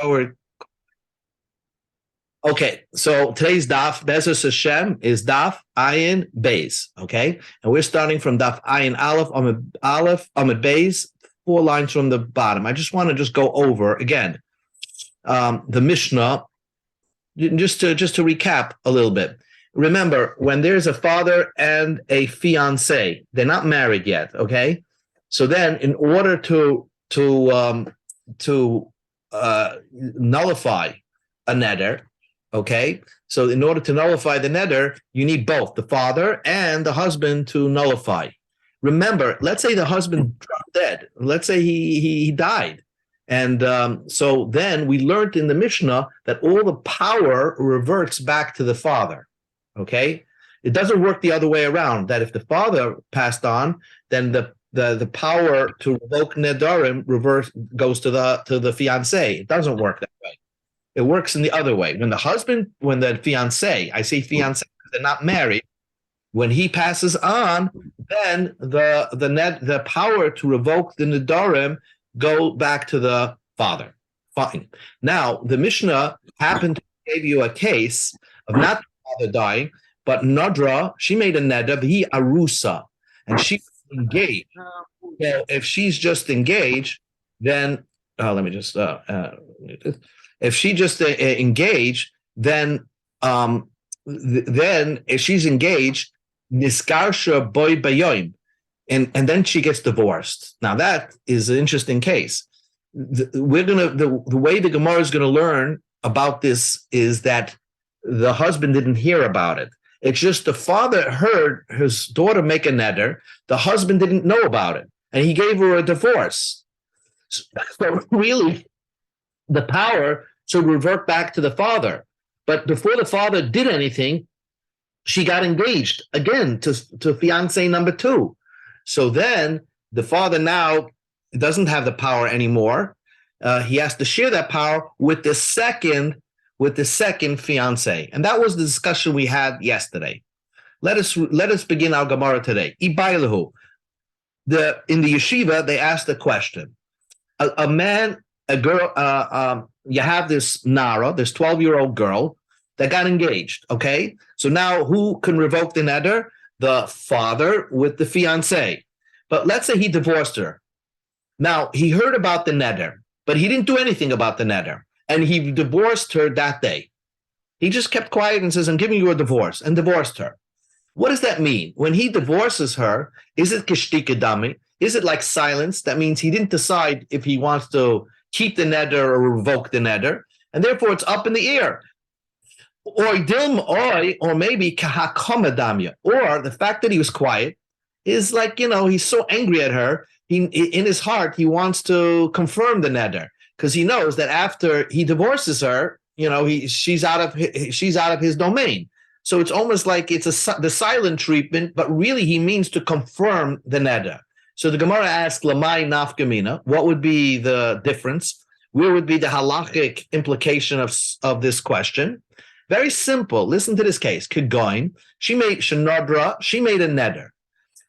Forward. Okay, so today's Daf, Bezos Hashem, is Daf Ayin Beis. Okay, and we're starting from Daf Ayin Amid Beis, 4 lines from the bottom. I just want to go over again the Mishnah, just to recap a little bit. Remember, when there's a father and a fiance, they're not married yet. Okay, so then in order to nullify a neder. Okay, so in order to nullify the neder, you need both the father and the husband to nullify. Remember, let's say the husband dropped dead. Let's say he died. And so then we learned in the Mishnah that all the power reverts back to the father. Okay, it doesn't work the other way around, that if the father passed on, then the power to revoke nedarim goes to the fiance. It doesn't work that way. It works in the other way. When the fiance, I say fiance because they're not married, when he passes on, then the power to revoke the nedarim go back to the father. Fine. Now, the Mishnah happened to give you a case of not the father dying, but Nadra, she made a neder, he arusa, and she engaged. So if she's just engaged, then if she just engaged, then if she's engaged, niskarsha boy bayoim, and then she gets divorced. Now that is an interesting case. The way the Gemara is going to learn about this is that the husband didn't hear about it. It's just the father heard his daughter make a neder. The husband didn't know about it, and he gave her a divorce. So really, the power should revert back to the father. But before the father did anything, she got engaged again to fiance number 2. So then the father now doesn't have the power anymore. He has to share that power with the second fiance. And that was the discussion we had yesterday. Let us begin our Gemara today. Ibailahu. In the yeshiva, they asked a question. A girl, you have this Nara, this 12-year-old girl that got engaged, okay? So now who can revoke the neder? The father with the fiancé. But let's say he divorced her. Now, he heard about the neder, but he didn't do anything about the neder, and he divorced her that day. He just kept quiet and says, I'm giving you a divorce, and divorced her. What does that mean? When he divorces her, is it kishtika dami? Is it like silence? That means he didn't decide if he wants to keep the neder or revoke the neder, and therefore it's up in the air. Or maybe kahakomadamya, or the fact that he was quiet is like, he's so angry at her. In his heart, he wants to confirm the neder because he knows that after he divorces her, she's out of his domain. So it's almost like it's the silent treatment, but really he means to confirm the neder. So the Gemara asks, Lamai nafkamina, what would be the difference? Where would be the halachic implication of this question? Very simple. Listen to this case. Kegoin, she made a neder.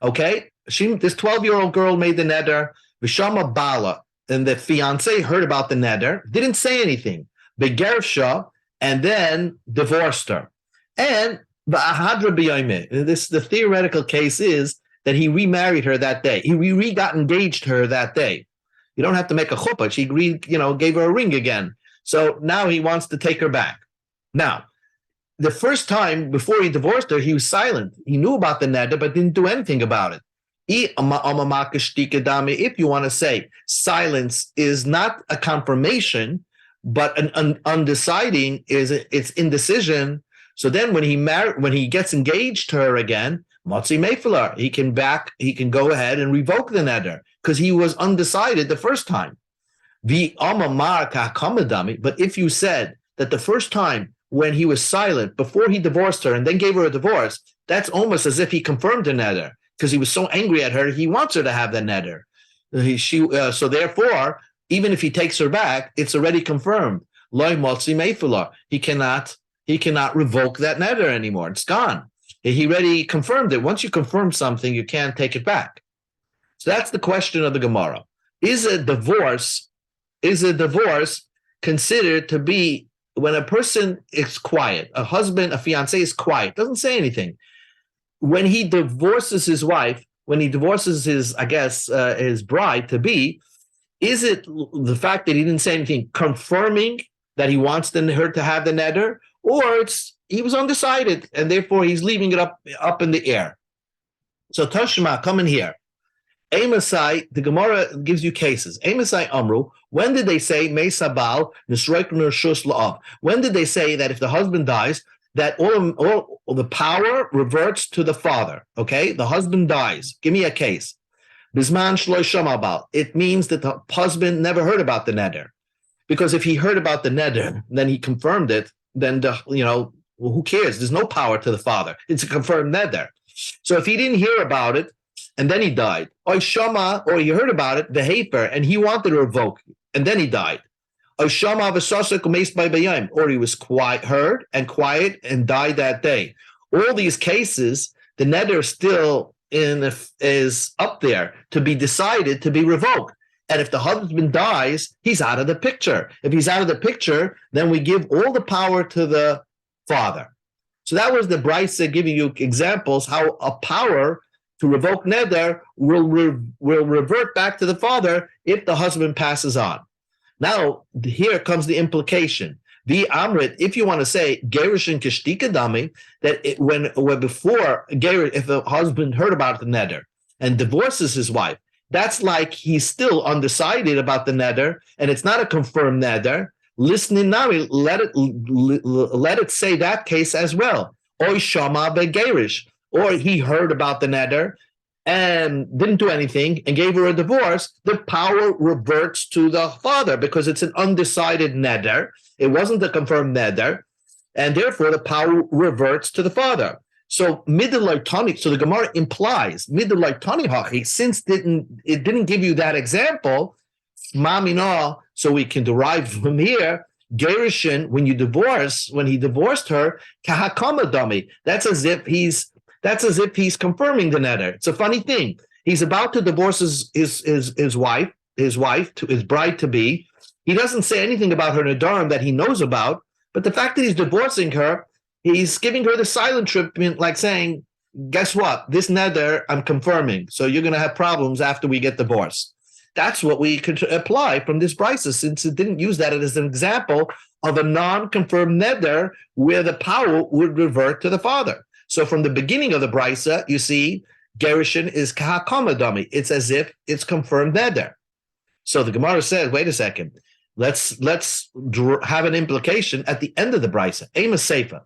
Okay? This 12-year-old girl made the neder. Vishama Bala, and the fiance heard about the neder, didn't say anything. Begersha, and then divorced her. And the theoretical case is that he remarried her that day. He got engaged her that day. You don't have to make a chuppah. She gave her a ring again. So now he wants to take her back. Now, the first time before he divorced her, he was silent. He knew about the neder, but didn't do anything about it. If you want to say silence is not a confirmation, but an undeciding, it's indecision. So then when he gets engaged to her again, Motzi Meifelar, he can go ahead and revoke the neder because he was undecided the first time. But if you said that the first time when he was silent before he divorced her and then gave her a divorce, that's almost as if he confirmed the neder because he was so angry at her, he wants her to have that neder. So therefore, even if he takes her back, it's already confirmed. Loi Motzi Meifelar, he cannot revoke that neder anymore. It's gone. He already confirmed it. Once you confirm something, you can't take it back. So that's the question of the Gemara. Is a divorce considered to be when a person is quiet, a husband, a fiancé is quiet, doesn't say anything. When he divorces his wife, when he divorces his, his bride to be, is it the fact that he didn't say anything confirming that he wants her to have the neder, or he was undecided and therefore he's leaving it up in the air? So Tashma, come in here. Amasai, the Gemara gives you cases. Amasai Amru, when did they say Mesabal Nisroikner Shus La'av? When did they say that if the husband dies, that all the power reverts to the father? Okay, the husband dies. Give me a case. Bisman Shloi Shamabal. It means that the husband never heard about the neder. Because if he heard about the neder, then he confirmed it, then who cares? There's no power to the father. It's a confirmed neder. So if he didn't hear about it, and then he died, or he heard about it, the haper, and he wanted to revoke, and then he died. Or he was heard and quiet and died that day. All these cases, the neder still is up there to be decided to be revoked. And if the husband dies, he's out of the picture. If he's out of the picture, then we give all the power to the father. So that was the Brisa giving you examples how a power to revoke neder will revert back to the father if the husband passes on. Now, here comes the implication. The Amrit, if you want to say Gerishin Kishtika Dami, that when before if the husband heard about the neder and divorces his wife, that's like he's still undecided about the neder, and it's not a confirmed neder. Listening now, let it say that case as well. Oy Shama Begerish. Or he heard about the neder and didn't do anything and gave her a divorce, the power reverts to the father because it's an undecided neder. It wasn't a confirmed neder, and therefore the power reverts to the father. So middelai so the Gemara implies middelai tani hachi, since it didn't give you that example, mamina, so we can derive from here, Gerishin, when he divorced her, kahakama dami. That's as if he's confirming the neder. It's a funny thing. He's about to divorce his wife, to his bride to be. He doesn't say anything about her nedarim that he knows about, but the fact that he's divorcing her, he's giving her the silent treatment, like saying, guess what? This neder I'm confirming. So you're going to have problems after we get divorced. That's what we could apply from this brisa, since it didn't use that as an example of a non-confirmed neder where the power would revert to the father. So from the beginning of the brisa, you see, Gerishin is kahakomadami. It's as if it's confirmed neder. So the Gemara says, wait a second, let's have an implication at the end of the brisa. Ema seifa.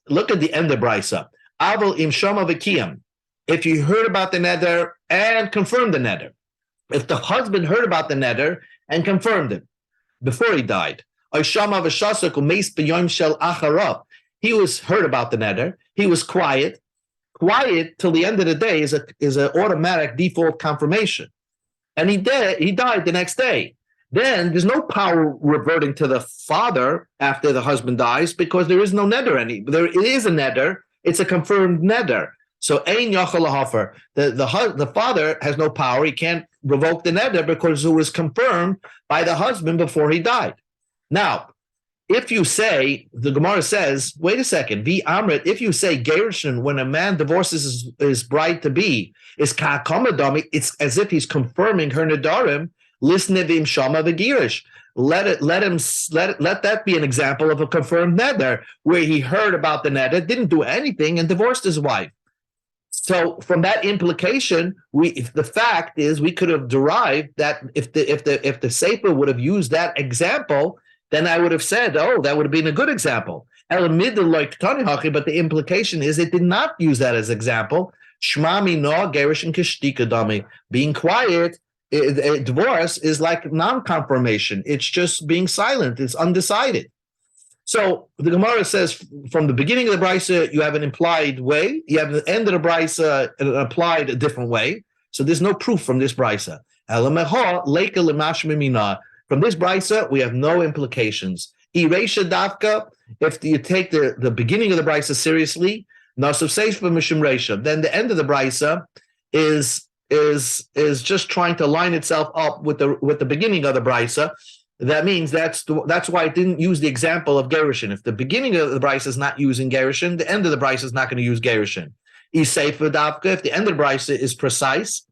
Look at the end of the brisa. Aval im shama v'kiyam. If you heard about the neder and confirmed the neder. If the husband heard about the neder and confirmed it before he died. Shama v'shasuk umeis b'yom shel acharav. He was heard about the neder. He was quiet. Quiet till the end of the day is an automatic default confirmation. And he died the next day. Then there's no power reverting to the father after the husband dies because there is no neder it is a neder. It's a confirmed neder. So ein yachal lahafer. The father has no power. He can't revoke the neder because it was confirmed by the husband before he died. Now, if you say, the Gemara says, wait a second, Amrit, if you say Gerishin, when a man divorces his bride to be, is ka'akomadami, it's as if he's confirming her nedarim, lisnevim shama v'girish. Let that be an example of a confirmed neder, where he heard about the neder, didn't do anything, and divorced his wife. So from that implication, the fact is we could have derived that if the Sefer would have used that example, then I would have said, oh, that would have been a good example. But the implication is it did not use that as example. Shmami no gerish and kishtika dami. Being quiet, divorce is like non-confirmation. It's just being silent. It's undecided. So the Gemara says from the beginning of the brisa, you have an implied way. You have the end of the brisa applied a different way. So there's no proof from this brisa. From this brisa, we have no implications. Iresha dafka, if you take the beginning of the brisa seriously, nasav seifah mishum reisha, then the end of the brisa is just trying to line itself up with the beginning of the brisa. that means that's why it didn't use the example of Gerushin. If the beginning of the Bryce is not using Gerushin, the end of the Bryce is not going to use Gerushin. If the end of the Bryce is precise,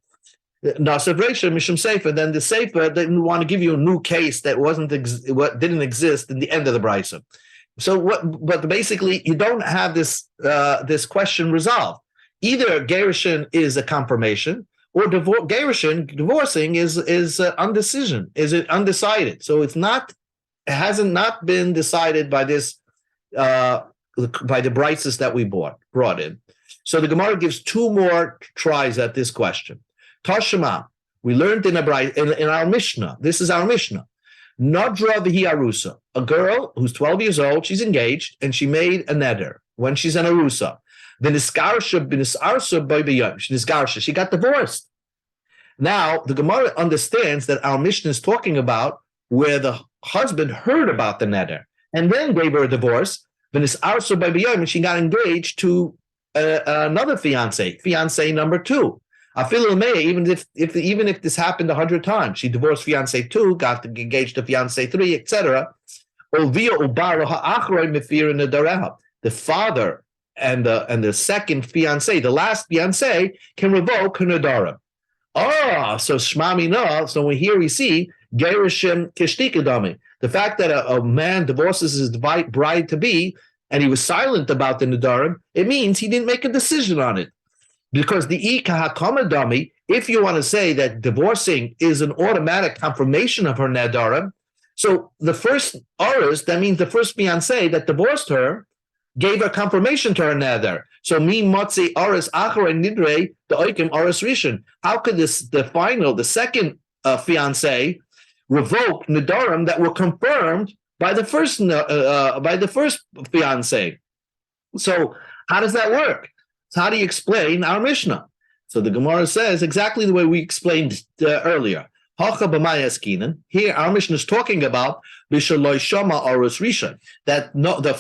Nasif Reisha Mishum Sefer, then the Sefer didn't want to give you a new case that didn't exist in the end of the Bryce. But basically, you don't have this question resolved. Either Gerushin is a confirmation, or divorcing is undecision, is it undecided? So it hasn't not been decided by this by the Brises that we brought in. So the Gemara gives two more tries at this question. Tashema, we learned in our Mishnah. This is our Mishnah. Nadra v'hi arusa, a girl who's 12 years old, she's engaged, and she made a neder when she's an arusa. The niskarsha b'nisarsa b'yayim, she got divorced. Now, the Gemara understands that our Mishnah is talking about where the husband heard about the neder and then gave her a divorce. The nisarsa b'yayim, she got engaged to another fiance number 2. Even if this happened 100 times, she divorced fiance 2, got engaged to fiance 3, etc. The father and the second fiance, the last fiance, can revoke her nedara. So shmami no. So we see gerushin kishtikadami. The fact that a man divorces his bride to be, and he was silent about the nedarim, it means he didn't make a decision on it. Because the ikahakomadami, if you want to say that divorcing is an automatic confirmation of her nedarim, so the first oris, that means the first fiancé that divorced her, gave her confirmation to her neder. So mi motzi oris achar nidre the oikim oris rishon. How could the second fiancé revoke nedarim that were confirmed by the first fiancé? So how does that work? So how do you explain our Mishnah? So the Gemara says exactly the way we explained earlier. Here, our Mishnah is talking about that the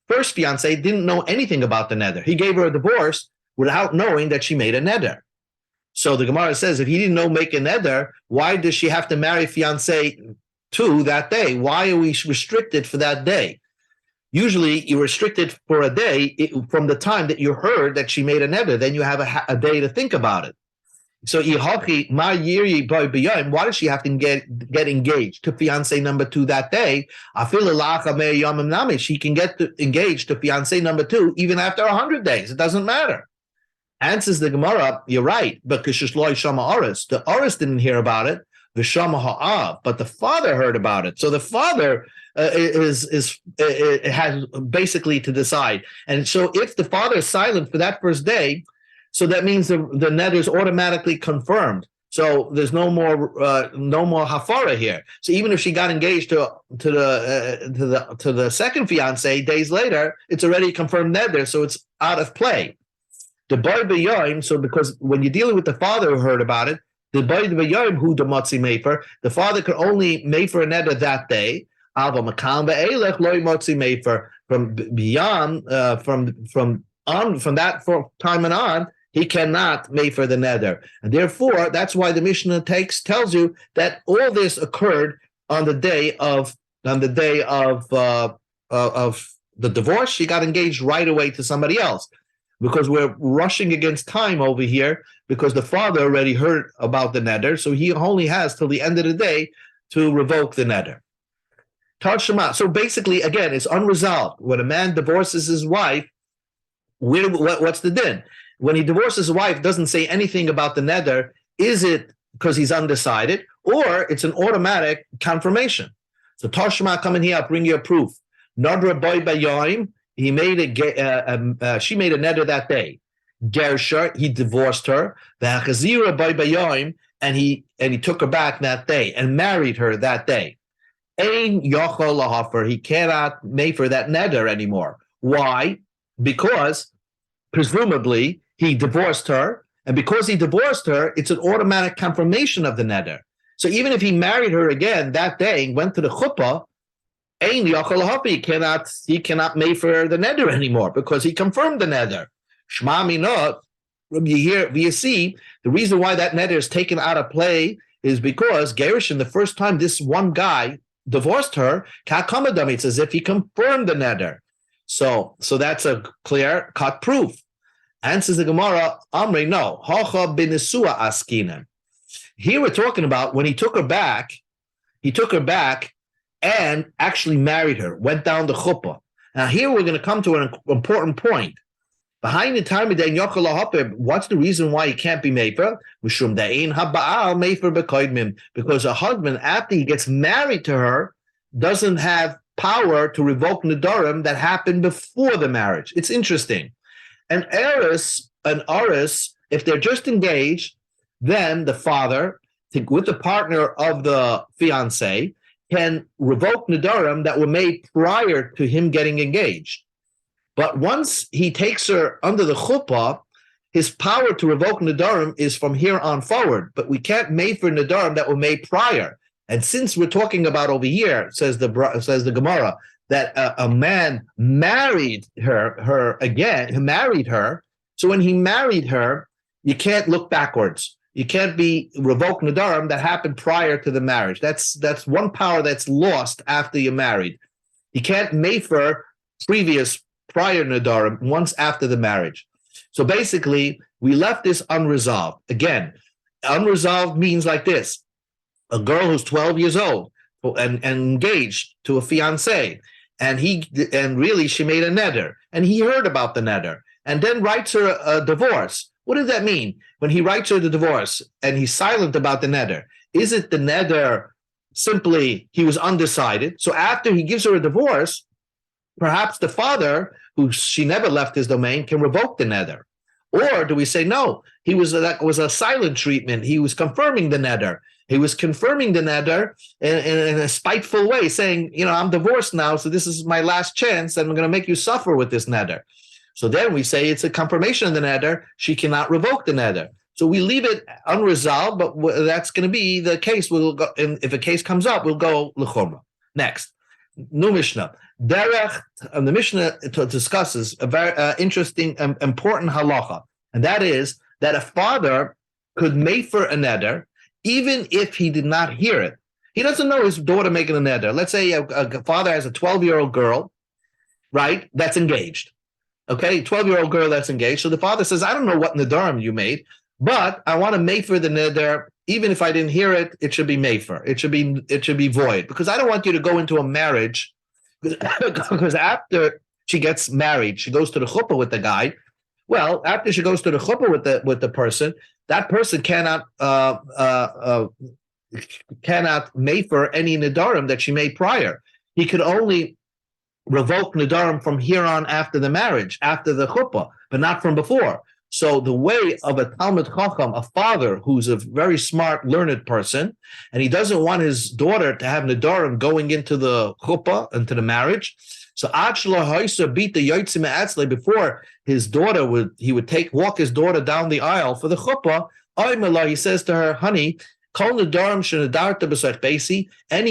first fiance didn't know anything about the neder. He gave her a divorce without knowing that she made a neder. So the Gemara says, if he didn't know make a neder, why does she have to marry fiance 2 that day? Why are we restricted for that day? Usually, you're restricted for a day from the time that you heard that she made a neder. Then you have a day to think about it. So, why does she have to get engaged to fiance number 2 that day? She can get engaged to fiance number 2 even after 100 days. It doesn't matter. Answers the Gemara, you're right, but the Oris didn't hear about it. But the father heard about it. So the father has basically to decide. And so if the father is silent for that first day, so that means the neder is automatically confirmed. So there's no more hafara here. So even if she got engaged to the second fiance days later, it's already confirmed neder, so it's out of play. The boy b'yoyim. So because when you're dealing with the father who heard about it, the boy b'yoyim who the motzi mefer, the father could only mefer a neder that day. From beyond, from that time and on, he cannot mefer the neder, and therefore that's why the Mishnah tells you that all this occurred on the day of the divorce. She got engaged right away to somebody else, because we're rushing against time over here, because the father already heard about the neder, so he only has till the end of the day to revoke the neder. So basically, again, it's unresolved. When a man divorces his wife, what's the din? When he divorces his wife, doesn't say anything about the neder. Is it because he's undecided, or it's an automatic confirmation? So Tashma, come in here, I'll bring you a proof. Nadra boy bayoim, she made a neder that day. Gersha, he divorced her. V'achazira boy bayoim, and he took her back that day and married her that day. Ein yochol lahafer, he cannot mefer that neder anymore. Why? Because presumably he divorced her, and because he divorced her, it's an automatic confirmation of the neder. So even if he married her again that day and went to the chuppah, ein yochol lahafer, he cannot mefer the neder anymore because he confirmed the neder. Shma minot. You see, the reason why that neder is taken out of play is because Gerushin, the first time this one guy divorced her, kakamadami, it's as if he confirmed the neder. So that's a clear cut proof. Answers the Gemara, Amri, no. Hacha binisua askinen. Here we're talking about when he took her back and actually married her, went down the chuppah. Now here we're going to come to an important point. Behind the time of what's the reason why he can't be mefer? Because a husband, after he gets married to her, doesn't have power to revoke nedarim that happened before the marriage. It's interesting. An heiress, if they're just engaged, then the father, with the partner of the fiancé, can revoke nedarim that were made prior to him getting engaged. But once he takes her under the chuppah, his power to revoke nedarim is from here on forward. But we can't make for nedarim that were made prior. And since we're talking about over here, says the Gemara, that a man married her again. He married her. So when he married her, you can't look backwards. You can't be revoke nedarim that happened prior to the marriage. That's one power that's lost after you're married. You can't mefer prior nedarim once after the marriage. So basically, we left this unresolved. Again, unresolved means like this: a girl who's 12 years old and engaged to a fiancé, and really she made a neder, and he heard about the neder, and then writes her a divorce. What does that mean? When he writes her the divorce and he's silent about the neder, is it the neder simply he was undecided? So after he gives her a divorce, perhaps the father, who she never left his domain, can revoke the neder. Or do we say, no, that was a silent treatment. He was confirming the neder. He was confirming the neder in a spiteful way, saying, I'm divorced now, so this is my last chance, and I'm going to make you suffer with this neder. So then we say it's a confirmation of the neder. She cannot revoke the neder. So we leave it unresolved, but that's going to be the case. We'll go, and if a case comes up, we'll go l'chumra. Next, new Mishnah. Derech, and the Mishnah discusses a very interesting, important halacha, and that is that a father could mefer a neder even if he did not hear it. He doesn't know his daughter making a neder. Let's say a father has a 12-year-old girl, right, that's engaged. Okay, 12-year-old girl that's engaged. So the father says, I don't know what nedarim you made, but I want to mefer the neder. Even if I didn't hear it, it should be mefer. It should be void, because I don't want you to go into a marriage. Because after she gets married, she goes to the chuppah with the guy. Well, after she goes to the chuppah with the person, that person cannot mefer any nedarim that she made prior. He could only revoke nedarim from here on after the marriage, after the chuppah, but not from before. So the way of a Talmud Chacham, a father who's a very smart, learned person, and he doesn't want his daughter to have nedarim going into the chuppah, into the marriage. So before his daughter would walk his daughter down the aisle for the chuppah, he says to her, honey, any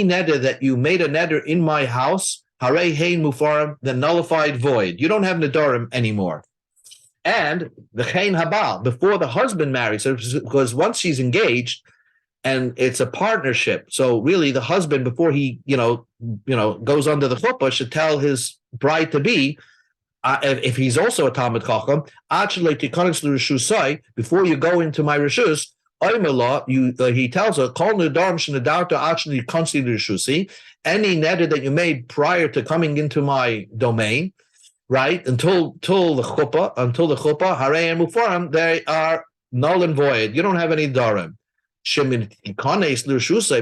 neder that you made a neder in my house, harei hein mufarim, then nullified, void. You don't have nedarim anymore. And the chen habal, before the husband marries her, because once she's engaged and it's a partnership, so really the husband, before he goes under the chuppah, should tell his bride to be, if he's also a Talmud Chacham, before you go into my reshus, he tells her, any neder that you made prior to coming into my domain, right, until the chuppah, harei and mufarim, they are null and void. You don't have any darim.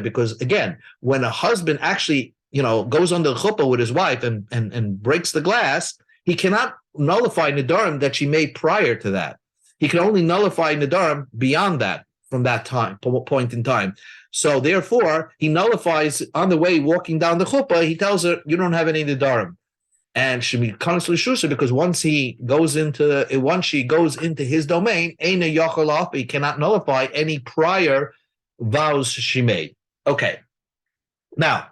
Because again, when a husband actually goes under the chuppah with his wife and breaks the glass, he cannot nullify nedarim that she made prior to that. He can only nullify nedarim beyond that, from that point in time. So therefore, he nullifies on the way walking down the chuppah. He tells her, you don't have any nedarim. And she becomes l'shusa, because once she goes into his domain, he cannot nullify any prior vows she made. Okay. Now,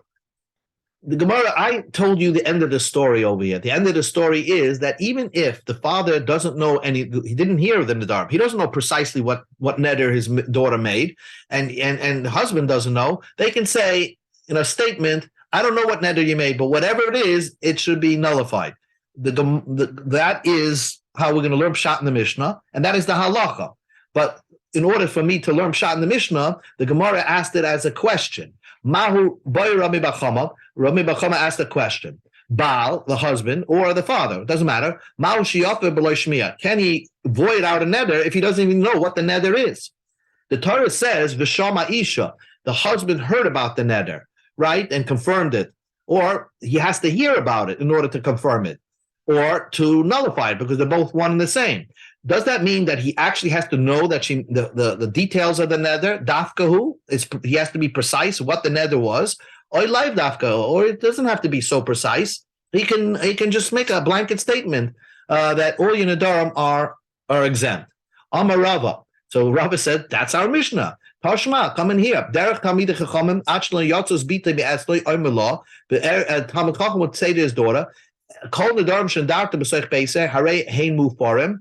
the Gemara, I told you the end of the story over here. The end of the story is that even if the father doesn't know he didn't hear the nedarim, he doesn't know precisely what neder his daughter made, and the husband doesn't know, they can say in a statement, I don't know what neder you made, but whatever it is, it should be nullified. That is how we're going to learn pshat in the Mishnah, and that is the halacha. But in order for me to learn pshat in the Mishnah, the Gemara asked it as a question. Mahu boy Rami Bachama. Rami Bachama asked a question. Baal, the husband, or the father, it doesn't matter. Mahu shiyafer b'lo shmiya. Can he void out a neder if he doesn't even know what the neder is? The Torah says, v'shama isha. The husband heard about the neder, right, and confirmed it. Or he has to hear about it in order to confirm it, or to nullify it, because they're both one and the same. Does that mean that he actually has to know that the details of the neder, dafkahu, he has to be precise what the neder was, or live dafka, or it doesn't have to be so precise. He can just make a blanket statement that all your nedarim are exempt. Amar Rava. So Rava said, that's our Mishnah. Tashma, come in here. Derech Talmid Chachamim, Achlo Yotzos Bita Be'esloi Omerlah. Talmud Chacham would say to his daughter, Kol nedarim shendarta b'soich beiseh harei hein mufarim.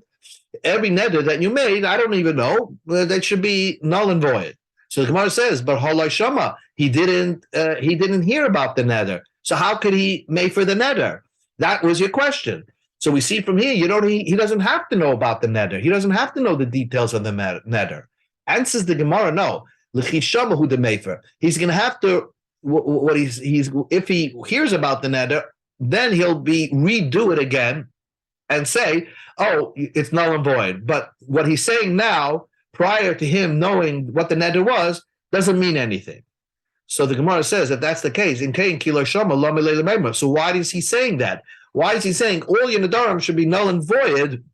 Every neder that you made, I don't even know, that should be null and void. So the Gemara says, but halai shama, he didn't hear about the neder. So how could he make for the neder? That was your question. So we see from here, he doesn't have to know about the neder. He doesn't have to know the details of the neder. Answers the Gemara, no. L'chishama hu de mefer. He's going to have to, what he's if he hears about the neder, then he'll redo it again and say, oh, it's null and void. But what he's saying now, prior to him knowing what the neder was, doesn't mean anything. So the Gemara says that that's the case. So why is he saying that? Why is he saying all your nedarim should be null and void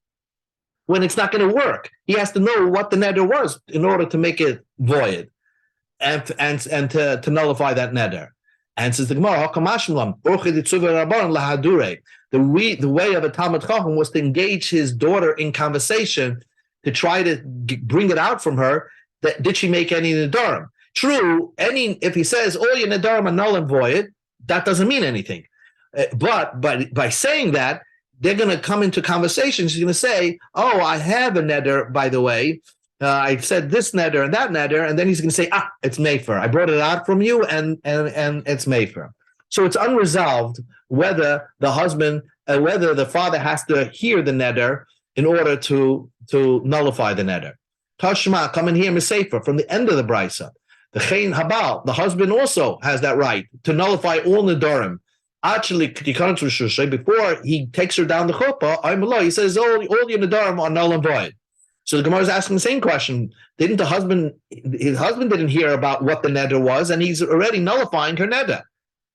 when it's not going to work? He has to know what the neder was in order to make it void and to nullify that neder. And says the Gemara, the way of a Talmud Chacham was to engage his daughter in conversation to try to bring it out from her that did she make any nedarim? True, if he says all your nedarim are null and void, that doesn't mean anything. But by saying that, they're going to come into conversations. He's going to say, oh, I have a neder, by the way. I said this neder and that neder, and then he's going to say, it's Mefer. I brought it out from you, and it's Mefer. So it's unresolved whether the husband, whether the father has to hear the neder in order to nullify the neder. Tashma, come in here, Mesefer, from the end of the brisa. The Chein Habal, the husband also has that right to nullify all nedarim. Actually, before he takes her down the chuppah, he says, all your nedarim are null and void. So the Gemara is asking the same question. His husband didn't hear about what the neder was, and he's already nullifying her neder.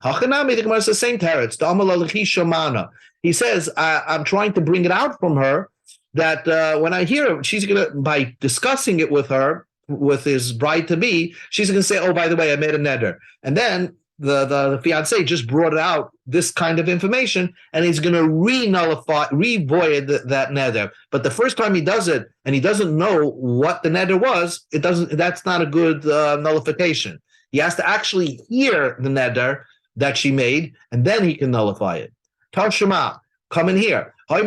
Hachanami, the Gemara says the same teretz. He says, I'm trying to bring it out from her that when I hear her, she's going to, by discussing it with her, with his bride-to-be, she's going to say, oh, by the way, I made a neder. And then the fiancé just brought out this kind of information, and he's going to revoid that neder. But the first time he does it, and he doesn't know what the neder was, that's not a good nullification. He has to actually hear the neder that she made, and then he can nullify it. Tal Shema, come in here. A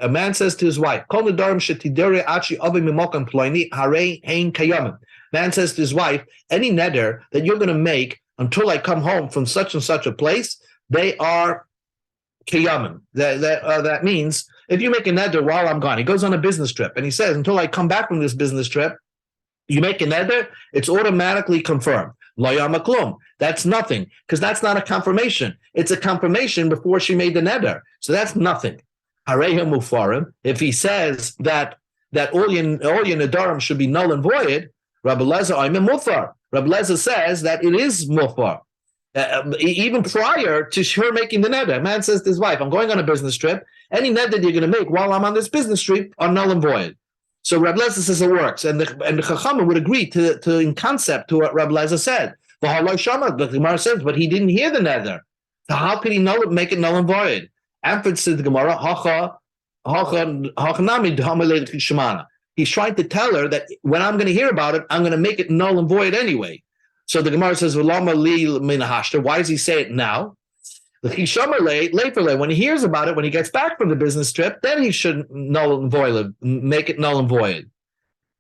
man says to his wife, man says to his wife, any neder that you're going to make until I come home from such and such a place, they are kiyamim. That means if you make a neder while I'm gone, he goes on a business trip, and he says, until I come back from this business trip, you make a neder, it's automatically confirmed. Lo yamaklum. That's nothing, because that's not a confirmation. It's a confirmation before she made the neder. So that's nothing. Hareha mufarim. If he says that all your nedarim should be null and void, Rabbi Lezer oimim mufar. Rabbi Lezer says that it is mufar. Even prior to her making the neder, man says to his wife, I'm going on a business trip. Any neder you're going to make while I'm on this business trip are null and void. So Rabbi Lezer says it works, and the Chachamim would agree to in concept to what Rabbi Lezer said. The Gemara says, but he didn't hear the neder. So how could he make it null and void? Amphid said the Gemara, he's trying to tell her that when I'm going to hear about it, I'm going to make it null and void anyway. So the Gemara says, why does he say it now? When he hears about it, when he gets back from the business trip, then he should null and void, make it null and void.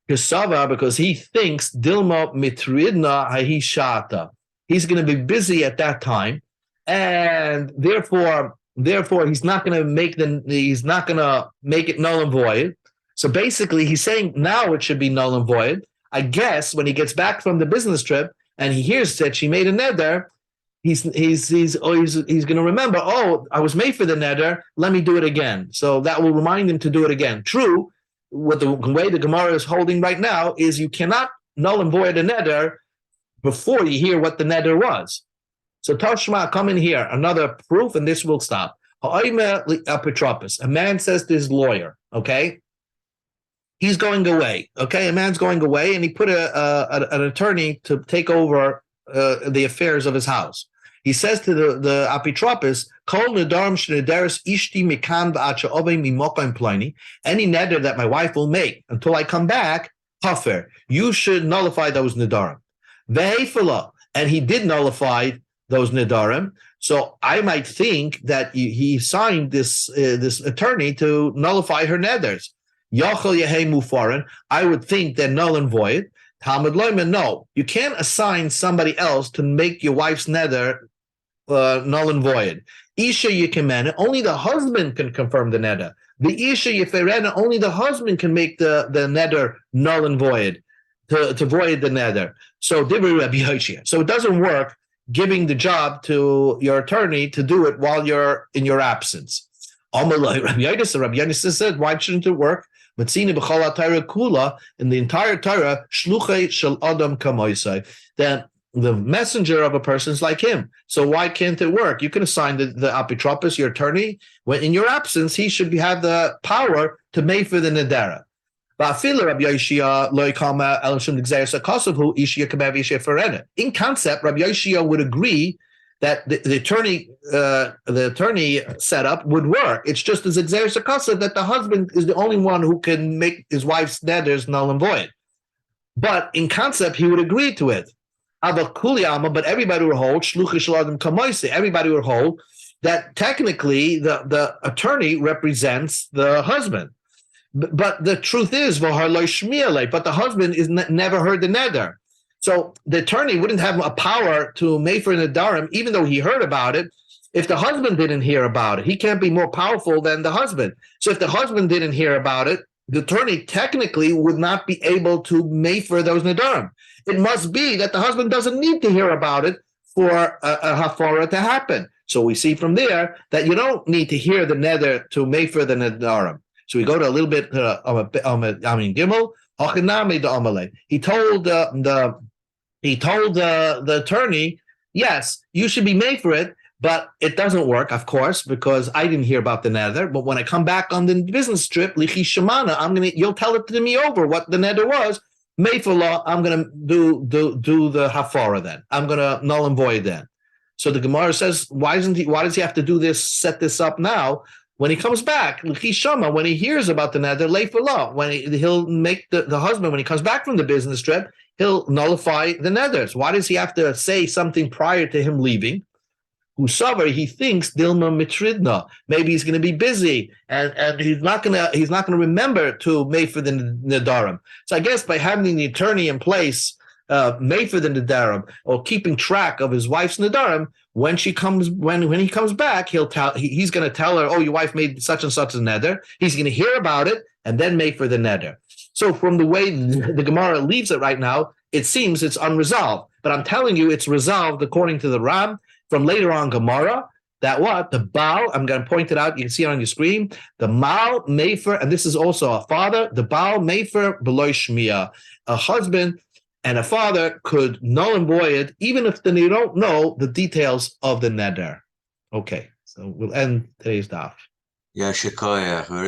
Because he thinks Dilma mitridna hahishata. He's going to be busy at that time, and therefore he's not going to make it null and void. So basically, he's saying now it should be null and void. I guess when he gets back from the business trip and he hears that she made a neder, he's going to remember, oh, I was made for the neder, let me do it again. So that will remind him to do it again. True, what the way the Gemara is holding right now is you cannot null and void a neder before you hear what the neder was. So Toshma, come in here, another proof, and this will stop. A man says to his lawyer, okay, he's going away, okay, a man's going away, and he put an attorney to take over the affairs of his house. He says to the apitropis, any neder that my wife will make until I come back, hafer, you should nullify those nedarim. And he did nullify those nedarim. So I might think that he signed this attorney to nullify her neders. I would think they're null and void. Talmud Bavli, no, you can't assign somebody else to make your wife's neder null and void. Isha yekemena, only the husband can confirm the neder. The Isha yeferena, only the husband can make the neder null and void, to void the neder. So it doesn't work giving the job to your attorney to do it while you're in your absence. Rabbi Yomi said, why shouldn't it work? In the entire Torah, shluchei shel adam kamoisai, that the messenger of a person is like him. So why can't it work? You can assign the apitropos, your attorney, when in your absence, he should have the power to make for the nedera. In concept, Rabbi Yoshia would agree that the attorney setup would work. It's just as exeris akasa that the husband is the only one who can make his wife's neders null and void. But in concept, he would agree to it. But everybody would hold everybody would hold that technically the attorney represents the husband. But the truth is, but the husband is never heard the neder. So the attorney wouldn't have a power to make for nedarim, even though he heard about it. If the husband didn't hear about it, he can't be more powerful than the husband. So if the husband didn't hear about it, the attorney technically would not be able to make for those nedarim. It must be that the husband doesn't need to hear about it for a hafara to happen. So we see from there that you don't need to hear the neder to make for the nedarim. So we go to a little bit Gimel. He told the attorney, yes, you should be made for it, but it doesn't work, of course, because I didn't hear about the neder. But when I come back on the business trip, lichi shamana, you'll tell it to me over what the neder was. Made for law, I'm gonna do the hafara then. I'm gonna null and void then. So the Gemara says, why does he have to do this, set this up now? When he comes back, when he hears about the neder, lay for law, when he'll make the husband, when he comes back from the business trip, he'll nullify the neders. Why does he have to say something prior to him leaving? Usavar, he thinks Dilma Mitridna. Maybe he's going to be busy and he's not going to remember to make for the nedarim. So I guess by having the attorney in place, made for the nedarim, or keeping track of his wife's nedarim, when he comes back, he's going to tell her, oh, your wife made such and such a neder. He's going to hear about it and then make for the neder. So from the way the Gemara leaves it right now, it seems it's unresolved. But I'm telling you, it's resolved according to the Ram from later on Gemara. That what? The Baal, I'm going to point it out, you can see it on your screen. The Mal Mefer, and this is also a father, the Baal Mefer Beloy Shmiya, a husband and a father could null and void it, even if they don't know the details of the neder. Okay, so we'll end today's daf. Yeah, Shikoya.